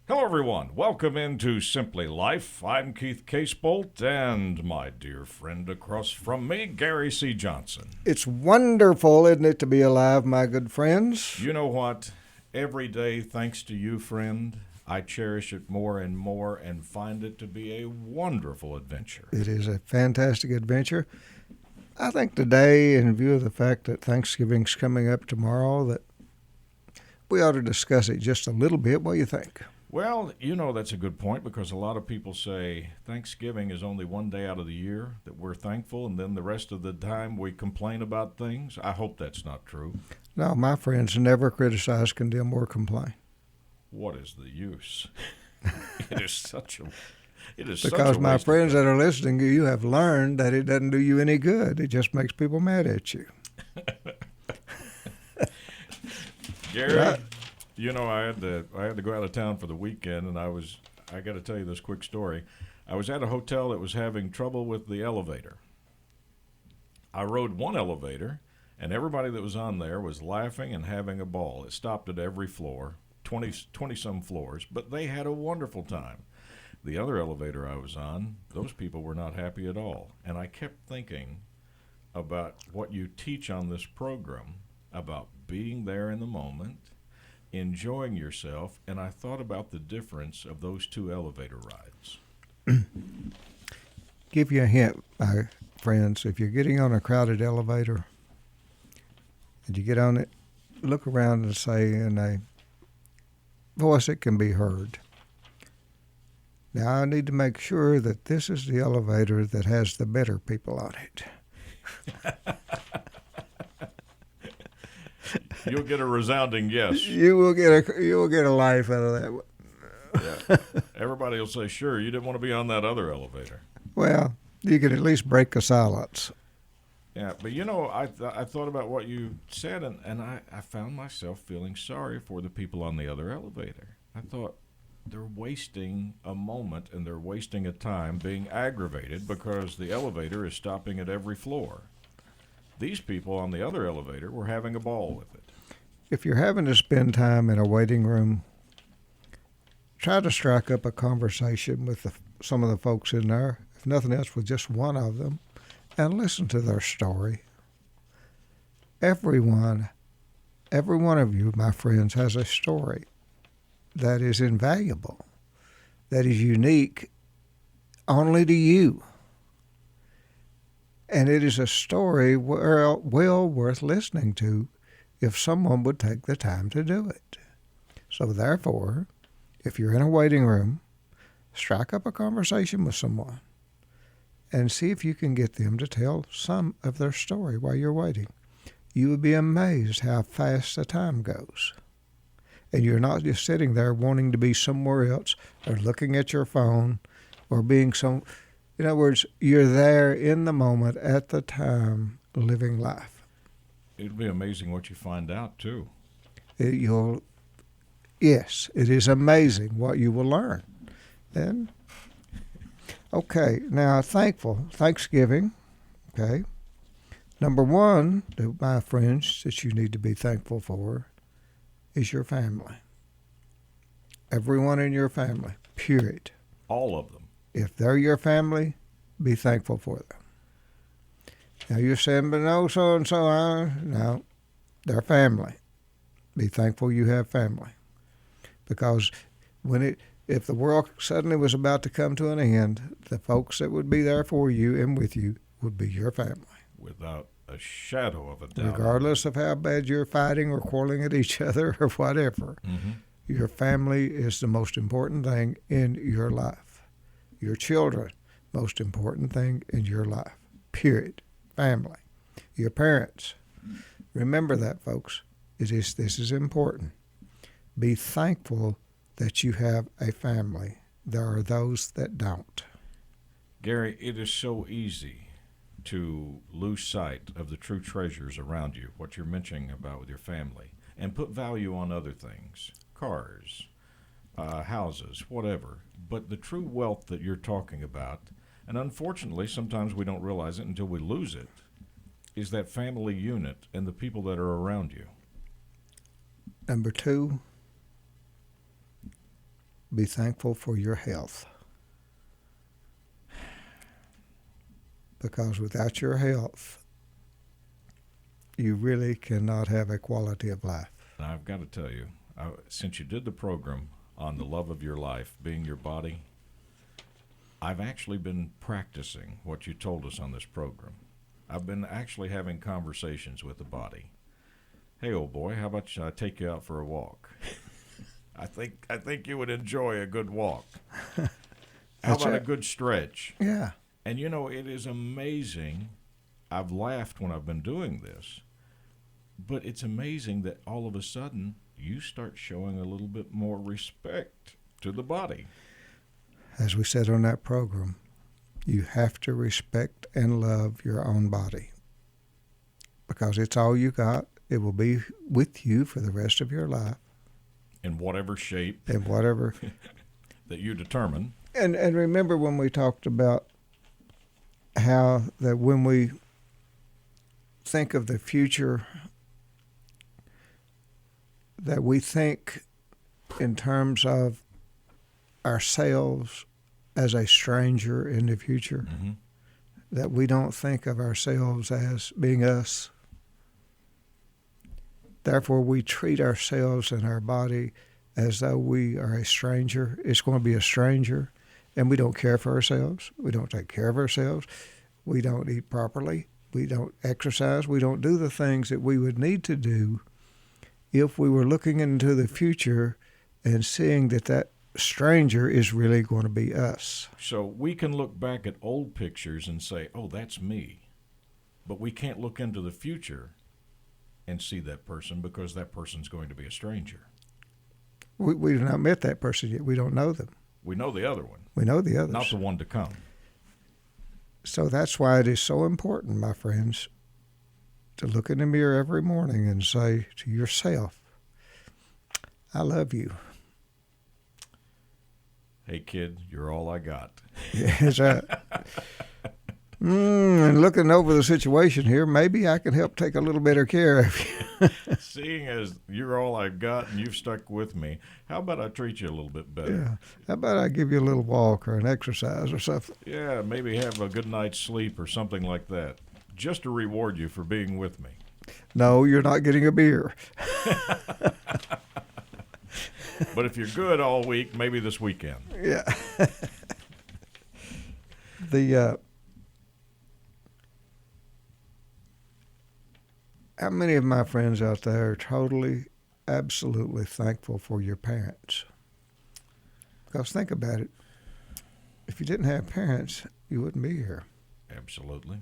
Hello, everyone. Welcome into Simply Life. I'm Keith Casebolt, and my dear friend across from me, Gary C. Johnson. It's wonderful, isn't it, to be alive, my good friends? You know what? Every day, thanks to you, friend, I cherish it more and find it to be a wonderful adventure. It is a fantastic adventure. I think today, in view of the fact that Thanksgiving's coming up tomorrow, that we ought to discuss it just a little bit. What do you think? Well, that's a good point because a lot of people say Thanksgiving is only one day out of the year that we're thankful, and then the rest of the time we complain about things. I hope that's not true. No, my friends never criticize, condemn, or complain. What is the use? It is such a Because my waste of friends time. that are listening to you have learned that it doesn't do you any good. It just makes people mad at you. Gary, Right. I had to go out of town for the weekend, and I got to tell you this quick story. I was at a hotel that was having trouble with the elevator. I rode one elevator, and everybody that was on there was laughing and having a ball. It stopped at every floor, 20 some floors, but they had a wonderful time. The other elevator I was on, those people were not happy at all. And I kept thinking about what you teach on this program about being there in the moment, enjoying yourself, and I thought about the difference of those two elevator rides. Give you a hint, my friends. If you're getting on a crowded elevator and you get on it, look around and say in a voice that can be heard, now I need to make sure that this is the elevator that has the better people on it. You'll get a resounding yes. You will get a life out of that. Yeah. Everybody will say, sure, you didn't want to be on that other elevator. Well, you can at least break the silence. Yeah, but I thought about what you said, and I found myself feeling sorry for the people on the other elevator. I thought they're wasting a moment and they're wasting a time being aggravated because the elevator is stopping at every floor. These people on the other elevator were having a ball with it. If you're having to spend time in a waiting room, try to strike up a conversation with some of the folks in there, if nothing else with just one of them, and listen to their story. Every one of you, my friends, has a story that is invaluable, that is unique only to you. And it is a story well worth listening to if someone would take the time to do it. So therefore, if you're in a waiting room, strike up a conversation with someone and see if you can get them to tell some of their story while you're waiting. You would be amazed how fast the time goes. And you're not just sitting there wanting to be somewhere else or looking at your phone or being in other words, you're there in the moment at the time living life. It'd be amazing what you find out, too. Yes, it is amazing what you will learn. And, okay, now Thanksgiving, okay. Number one, my friends, that you need to be thankful for is your family. Everyone in your family, period. All of them. If they're your family, be thankful for them. Now you're saying, but no, so-and-so, no, they're family. Be thankful you have family. Because if the world suddenly was about to come to an end, the folks that would be there for you and with you would be your family. Without a shadow of a doubt. Regardless of how bad you're fighting or quarreling at each other or whatever, your family is the most important thing in your life. Your children, most important thing in your life, period. Family. Your parents. Remember that, folks. This is important. Be thankful that you have a family. There are those that don't. Gary, it is so easy to lose sight of the true treasures around you, what you're mentioning about with your family, and put value on other things, cars, houses, whatever. But the true wealth that you're talking about, and unfortunately sometimes we don't realize it until we lose it, is that family unit and the people that are around you. Number two, Be thankful for your health. Because without your health, you really cannot have a quality of life. And I've got to tell you, since you did the program on the love of your life being your body, I've actually been practicing what you told us on this program. I've been actually having conversations with the body. Hey, old boy, how about I take you out for a walk? I think you would enjoy a good walk. How about a good stretch? Yeah. And you know, it is amazing. I've laughed when I've been doing this, but it's amazing that all of a sudden you start showing a little bit more respect to the body. As we said on that program, you have to respect and love your own body because it's all you got. It will be with you for the rest of your life. In whatever shape. In whatever. that you determine. And remember when we talked about how that when we think of the future, that we think in terms of ourselves as a stranger in the future, Mm-hmm. that we don't think of ourselves as being us. Therefore, we treat ourselves and our body as though we are a stranger. It's going to be a stranger, and we don't care for ourselves. We don't take care of ourselves. We don't eat properly. We don't exercise. We don't do the things that we would need to do if we were looking into the future and seeing that that stranger is really going to be us. So we can look back at old pictures and say, oh, that's me. But we can't look into the future and see that person because that person's going to be a stranger. We've not met that person yet. We don't know them. We know the other one. We know the others. Not the one to come. So that's why it is so important, my friends, to look in the mirror every morning and say to yourself, I love you. Hey, kid, you're all I got. Yes, and looking over the situation here, maybe I can help take a little better care of you. Seeing as you're all I've got and you've stuck with me, how about I treat you a little bit better? Yeah. How about I give you a little walk or an exercise or something? Yeah, maybe have a good night's sleep or something like that, just to reward you for being with me. No, you're not getting a beer. But if you're good all week, maybe this weekend. Yeah. How many of my friends out there are totally, absolutely thankful for your parents? Because think about it. If you didn't have parents, you wouldn't be here. Absolutely.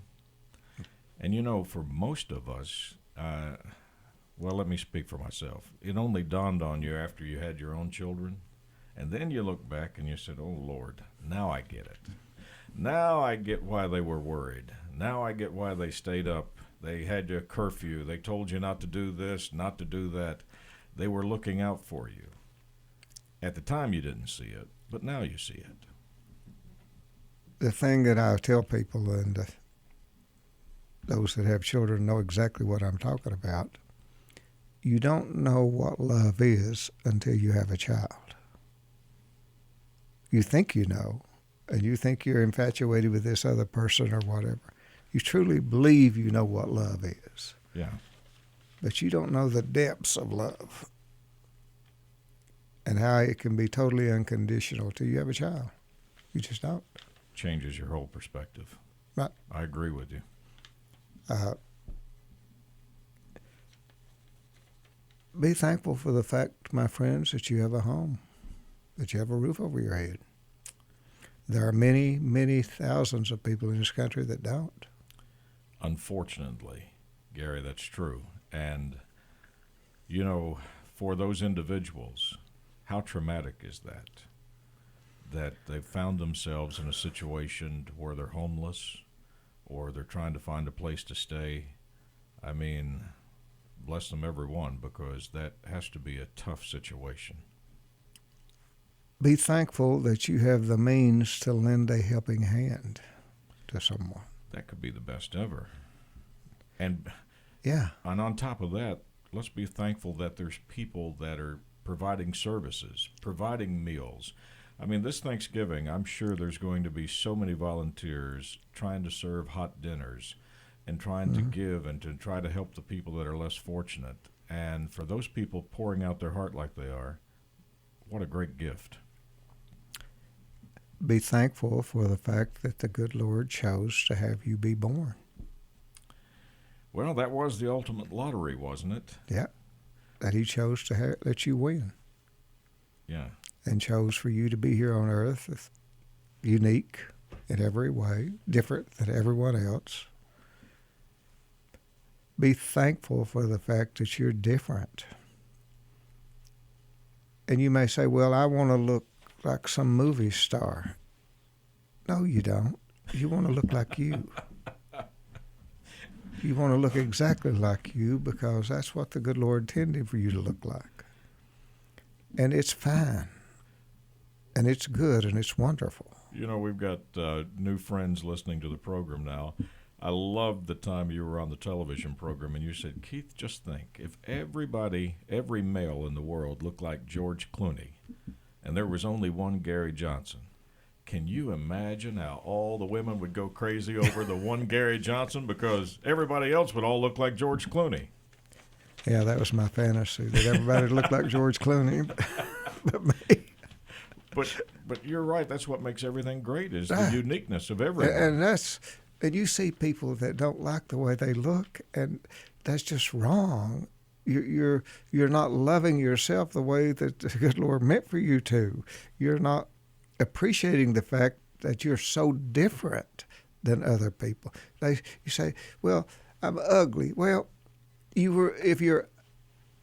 And you know, for most of us, well, let me speak for myself. It only dawned on you after you had your own children. And then you look back and you said, oh, Lord, now I get it. Now I get why they were worried. Now I get why they stayed up. They had a curfew. They told you not to do this, not to do that. They were looking out for you. At the time you didn't see it, but now you see it. The thing that I tell people, and those that have children know exactly what I'm talking about, you don't know what love is until you have a child. You think you know, and you think you're infatuated with this other person or whatever. You truly believe you know what love is. Yeah. But you don't know the depths of love and how it can be totally unconditional till you have a child. You just don't. Changes your whole perspective. Right. I agree with you. Be thankful for the fact, my friends, that you have a home, that you have a roof over your head. There are many, many thousands of people in this country that don't. Unfortunately, Gary, that's true. And, you know, for those individuals, how traumatic is that? That they've found themselves in a situation where they're homeless or they're trying to find a place to stay. I mean, bless them every one, because that has to be a tough situation. Be thankful that you have the means to lend a helping hand to someone. That could be the best ever. And Yeah. on top of that, let's be thankful that there's people that are providing services, providing meals. I mean, this Thanksgiving, I'm sure there's going to be so many volunteers trying to serve hot dinners and trying to give and to try to help the people that are less fortunate. And for those people pouring out their heart like they are, what a great gift. Be thankful for the fact that the good Lord chose to have you be born. Well, that was the ultimate lottery, wasn't it? Yeah, that he chose to let you win. Yeah. And chose for you to be here on earth, unique in every way, different than everyone else. Be thankful for the fact that you're different. And you may say, well, I want to look like some movie star. No, you don't. You want to look like you. You want to look exactly like you because that's what the good Lord intended for you to look like. And it's fine. And it's good and it's wonderful. You know, we've got new friends listening to the program now. I loved the time you were on the television program and you said, Keith, just think, if everybody, every male in the world looked like George Clooney and there was only one Gary Johnson, can you imagine how all the women would go crazy over the one Gary Johnson because everybody else would all look like George Clooney? Yeah, that was my fantasy, that everybody looked like George Clooney but me. But you're right. That's what makes everything great is the uniqueness of everyone. And you see people that don't like the way they look, and that's just wrong. You're not loving yourself the way that the good Lord meant for you to. You're not appreciating the fact that you're so different than other people. You say, well, I'm ugly. Well, if you're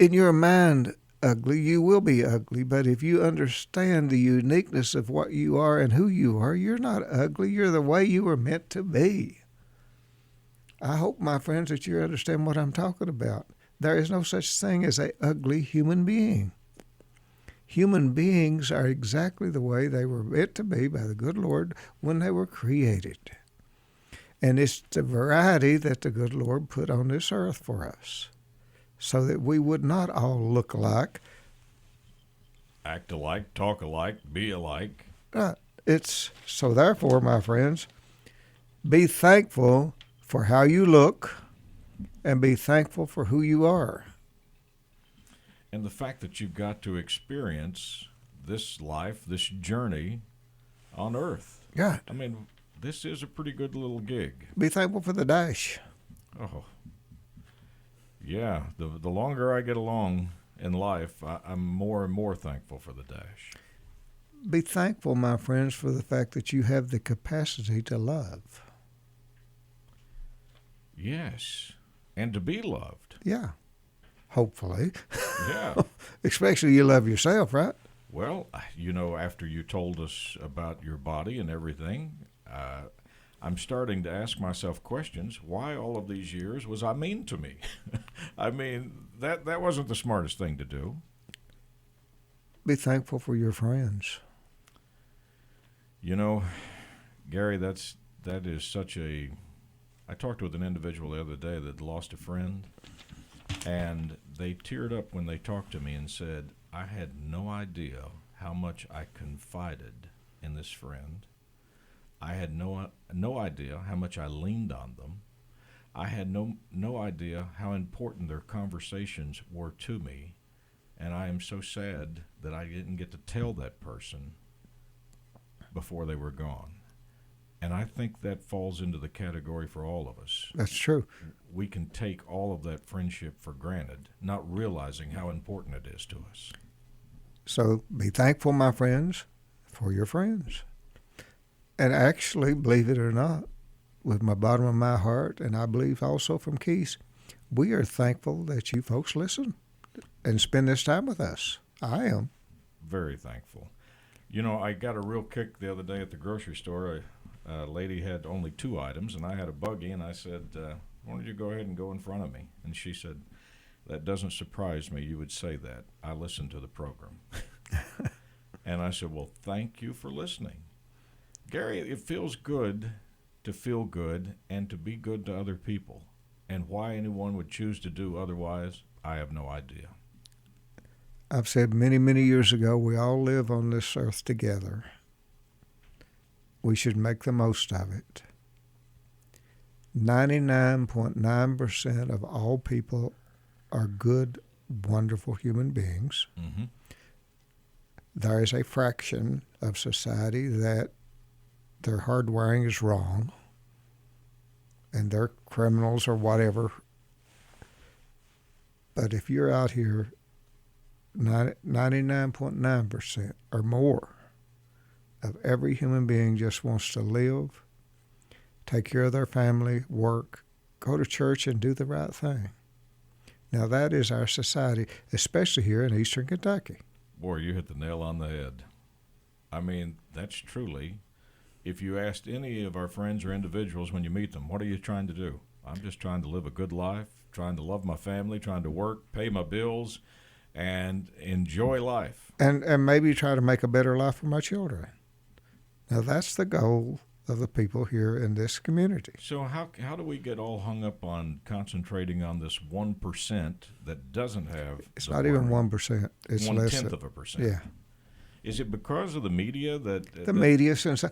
in your mind ugly, you will be ugly. But if you understand the uniqueness of what you are and who you are, you're not ugly. You're the way you were meant to be. I hope, my friends, that you understand what I'm talking about. There is no such thing as an ugly human being. Human beings are exactly the way they were meant to be by the good Lord when they were created. And it's the variety that the good Lord put on this earth for us, so that we would not all look alike. Act alike, talk alike, be alike. So therefore, my friends, be thankful for how you look and be thankful for who you are. And the fact that you've got to experience this life, this journey on earth. God. I mean, this is a pretty good little gig. Be thankful for the dash. Oh, yeah. The longer I get along in life, I'm more and more thankful for the dash. Be thankful, my friends, for the fact that you have the capacity to love. Yes. And to be loved. Yeah. Hopefully. Yeah. Especially you love yourself, right? Well, you know, after you told us about your body and everything, I'm starting to ask myself questions. Why all of these years was I mean to me? I mean, that wasn't the smartest thing to do. Be thankful for your friends. You know, Gary, that is such a... I talked with an individual the other day that lost a friend, and they teared up when they talked to me and said, I had no idea how much I confided in this friend. I had no idea how much I leaned on them. I had no idea how important their conversations were to me, and I am so sad that I didn't get to tell that person before they were gone. And I think that falls into the category for all of us. That's true. We can take all of that friendship for granted, not realizing how important it is to us. So be thankful, my friends, for your friends. And actually, believe it or not, with my bottom of my heart, and I believe also from Keith, we are thankful that you folks listen and spend this time with us. I am. Very thankful. You know, I got a real kick the other day at the grocery store. A lady had only 2 items, and I had a buggy, and I said, why don't you go ahead and go in front of me? And she said, that doesn't surprise me you would say that. I listen to the program. And I said, well, thank you for listening. Gary, it feels good to feel good and to be good to other people. And why anyone would choose to do otherwise, I have no idea. I've said many, many years ago, we all live on this earth together. We should make the most of it. 99.9% of all people are good, wonderful human beings. Mm-hmm. There is a fraction of society that their hardwiring is wrong and they're criminals or whatever. But if you're out here, 99.9% or more of every human being just wants to live, take care of their family, work, go to church, and do the right thing. Now, that is our society, especially here in eastern Kentucky. Boy, you hit the nail on the head. I mean, that's truly, if you asked any of our friends or individuals when you meet them, what are you trying to do? I'm just trying to live a good life, trying to love my family, trying to work, pay my bills, and enjoy life. And maybe try to make a better life for my children. Now, that's the goal of the people here in this community. So how do we get all hung up on concentrating on this 1% that doesn't have? It's not even 1%. It's less than 1/10 of a percent. Yeah. Is it because of the media that The media, since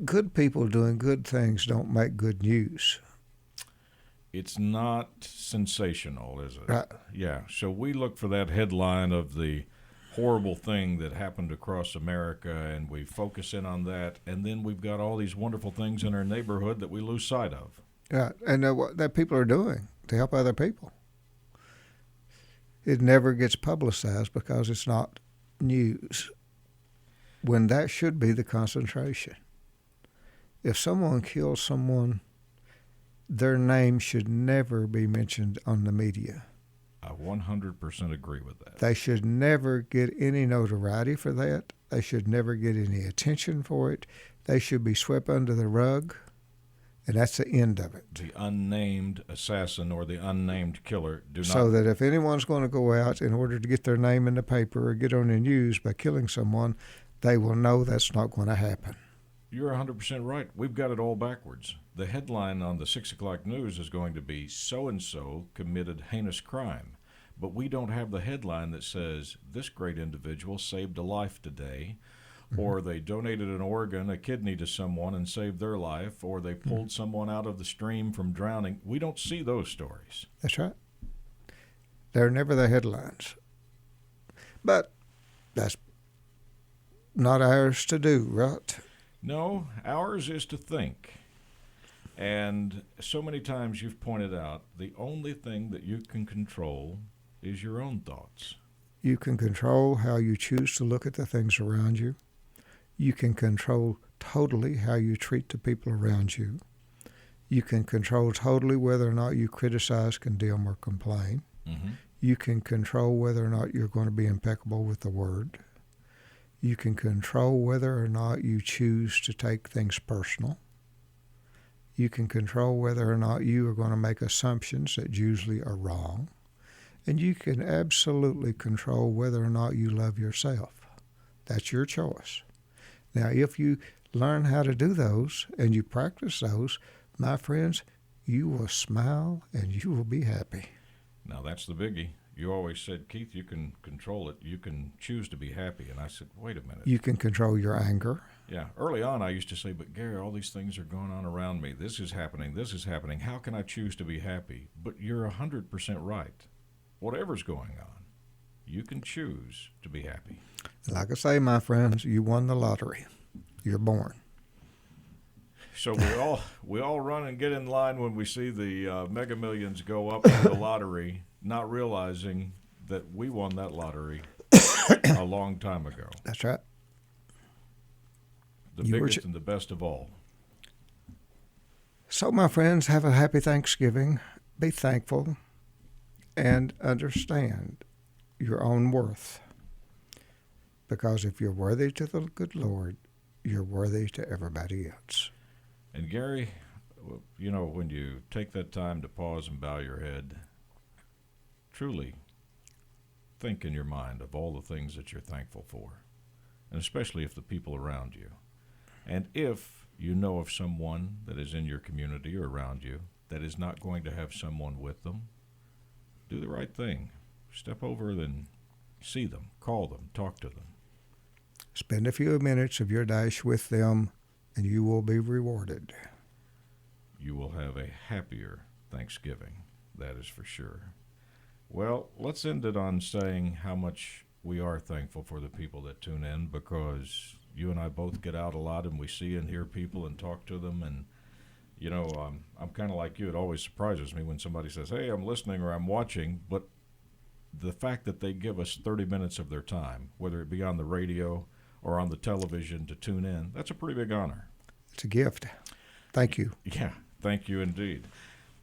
good people doing good things don't make good news. it's not sensational, is it? Right. Yeah. So we look for that headline of the horrible thing that happened across America, and we focus in on that, and then we've got all these wonderful things in our neighborhood that we lose sight of. Right. And what that people are doing to help other people. It never gets publicized because it's not news, when that should be the concentration. If someone kills someone, their name should never be mentioned on the media. I 100% agree with that. They should never get any notoriety for that. They should never get any attention for it. They should be swept under the rug, and that's the end of it. The unnamed assassin or the unnamed killer do not. So that if anyone's going to go out in order to get their name in the paper or get on the news by killing someone, they will know that's not going to happen. You're 100% right. We've got it all backwards. The headline on the 6 o'clock news is going to be so-and-so committed heinous crime. But we don't have the headline that says this great individual saved a life today, or they donated an organ, a kidney to someone and saved their life, or they pulled someone out of the stream from drowning. We don't see those stories. That's right. They're never the headlines. But that's not ours to do, right? No, ours is to think. And so many times you've pointed out the only thing that you can control is your own thoughts. You can control how you choose to look at the things around you. You can control totally how you treat the people around you. You can control totally whether or not you criticize, condemn, or complain. Mm-hmm. You can control whether or not you're going to be impeccable with the word. You can control whether or not you choose to take things personal. You can control whether or not you are going to make assumptions that usually are wrong. And you can absolutely control whether or not you love yourself. That's your choice. Now, if you learn how to do those and you practice those, my friends, you will smile and you will be happy. Now, that's the biggie. You always said, Keith, you can control it. You can choose to be happy. And I said, wait a minute. You can control your anger. Yeah. Early on, I used to say, but Gary, all these things are going on around me. This is happening. This is happening. How can I choose to be happy? But you're 100% right. Whatever's going on, you can choose to be happy. Like I say, my friends, you won the lottery. You're born. So we all run and get in line when we see the Mega Millions go up in the lottery, not realizing that we won that lottery a long time ago. That's right. The biggest and the best of all. So, my friends, have a happy Thanksgiving. Be thankful and understand your own worth. Because if you're worthy to the good Lord, you're worthy to everybody else. And Gary, you know, when you take that time to pause and bow your head, truly think in your mind of all the things that you're thankful for, and especially if the people around you. And if you know of someone that is in your community or around you that is not going to have someone with them, do the right thing. Step over and See them, call them, talk to them. Spend a few minutes of your dash with them, and you will be rewarded. You will have a happier Thanksgiving, that is for sure. Well, let's end it on saying how much we are thankful for the people that tune in, because you and I both get out a lot and we see and hear people and talk to them. And, you know, I'm kind of like you. It always surprises me when somebody says, hey, I'm listening or I'm watching. But the fact that they give us 30 minutes of their time, whether it be on the radio or on the television, to tune in, that's a pretty big honor. It's a gift. Thank you. Yeah, thank you indeed.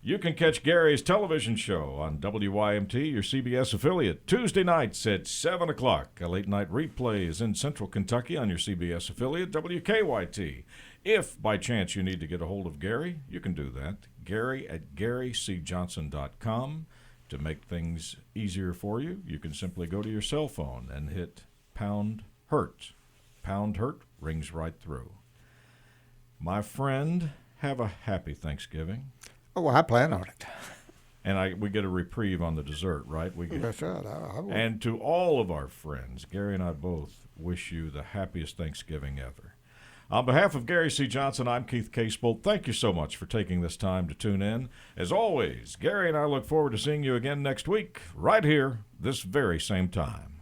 You can catch Gary's television show on WYMT, your CBS affiliate, Tuesday nights at 7 o'clock. A late-night replay is in Central Kentucky on your CBS affiliate, WKYT. If, by chance, you need to get a hold of Gary, you can do that. Gary at GaryCJohnson.com. To make things easier for you, you can simply go to your cell phone and hit pound hurt. Pound hurt rings right through. My friend, have a happy Thanksgiving. Oh, I plan on it. And we get a reprieve on the dessert, right? That's right. I will. And to all of our friends, Gary and I both wish you the happiest Thanksgiving ever. On behalf of Gary C. Johnson, I'm Keith Casebolt. Thank you so much for taking this time to tune in. As always, Gary and I look forward to seeing you again next week, right here, this very same time.